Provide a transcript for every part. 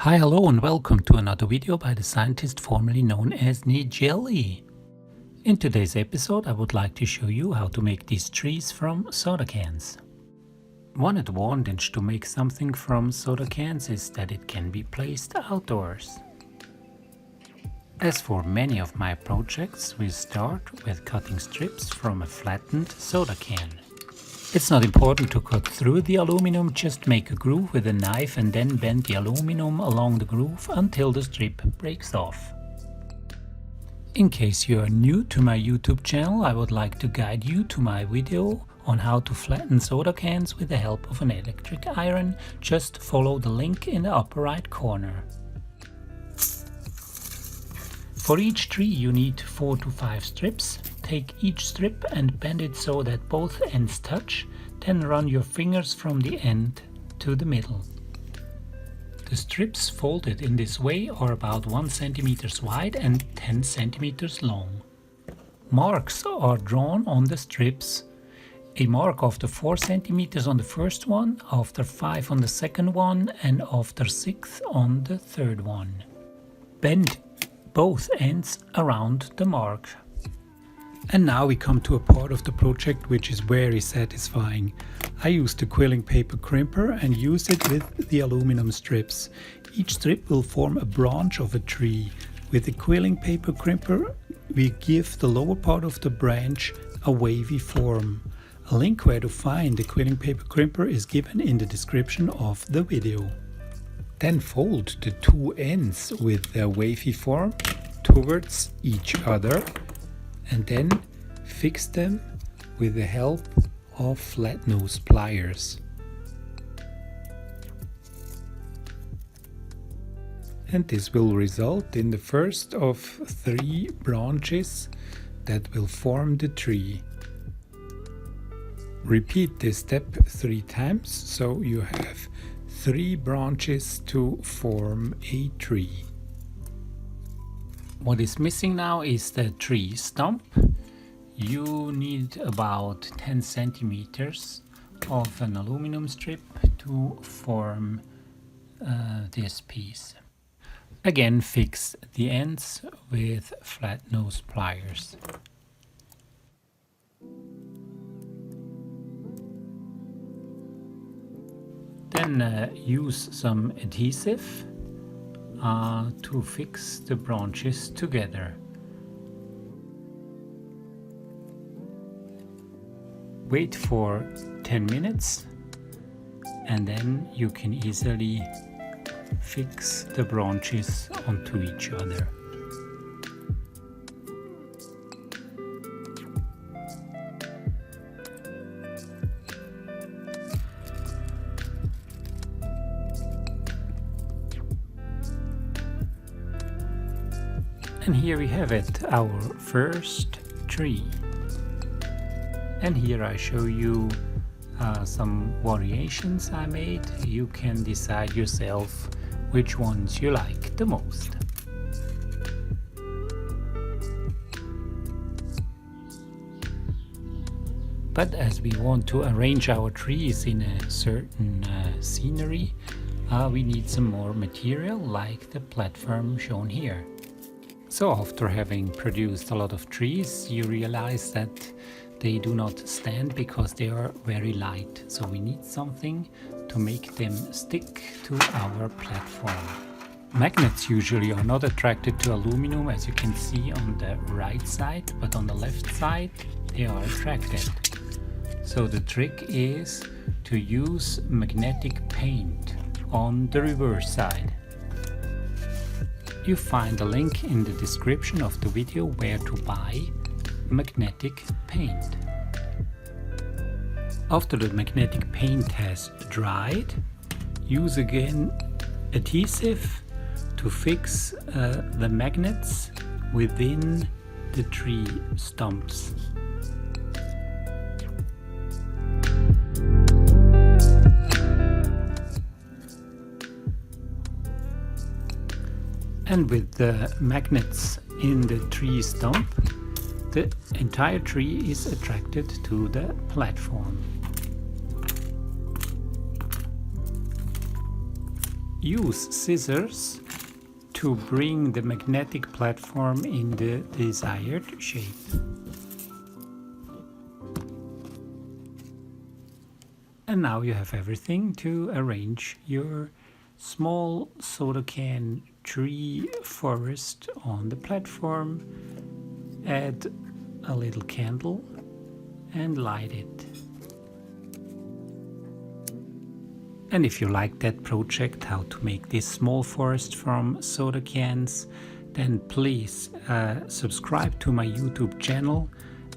Hi, hello and welcome to another video by the scientist formerly known as Jelly. In today's episode I would like to show you how to make these trees from soda cans. One advantage to make something from soda cans is that it can be placed outdoors. As for many of my projects, we start with cutting strips from a flattened soda can. It's not important to cut through the aluminum, just make a groove with a knife and then bend the aluminum along the groove until the strip breaks off. In case you are new to my YouTube channel, I would like to guide you to my video on how to flatten soda cans with the help of an electric iron. Just follow the link in the upper right corner. For each tree you need 4 to 5 strips. Take each strip and bend it so that both ends touch, then run your fingers from the end to the middle. The strips folded in this way are about 1 cm wide and 10 cm long. Marks are drawn on the strips. A mark after 4 cm on the first one, after 5 on the second one, and after 6 on the third one. Bend both ends around the mark. And now we come to a part of the project which is very satisfying. I used the quilling paper crimper and used it with the aluminum strips. Each strip will form a branch of a tree. With the quilling paper crimper we give the lower part of the branch a wavy form. A link where to find the quilling paper crimper is given in the description of the video. Then fold the two ends with their wavy form towards each other and then fix them with the help of flat nose pliers. And this will result in the first of 3 branches that will form the tree. Repeat this step 3 times so you have 3 branches to form a tree. What is missing now is the tree stump. You need about 10 centimeters of an aluminum strip to form this piece. Again, fix the ends with flat nose pliers. Then use some adhesive to fix the branches together. Wait for 10 minutes and then you can easily fix the branches onto each other. And here we have it, our first tree. And here I show you some variations I made. You can decide yourself which ones you like the most. But as we want to arrange our trees in a certain scenery, we need some more material like the platform shown here. So after having produced a lot of trees, you realize that they do not stand because they are very light. So we need something to make them stick to our platform. Magnets usually are not attracted to aluminum, as you can see on the right side, but on the left side they are attracted. So the trick is to use magnetic paint on the reverse side. You find a link in the description of the video where to buy magnetic paint. After the magnetic paint has dried, use again adhesive to fix the magnets within the tree stumps. And with the magnets in the tree stump, the entire tree is attracted to the platform. use scissors to bring the magnetic platform in the desired shape. And now you have everything to arrange your small soda can tree forest on the platform. Add a little candle and light it. And if you like that project, how to make this small forest from soda cans, then please subscribe to my YouTube channel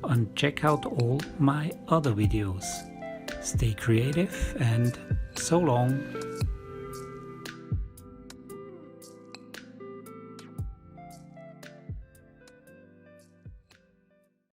and check out all my other videos. Stay creative and so long.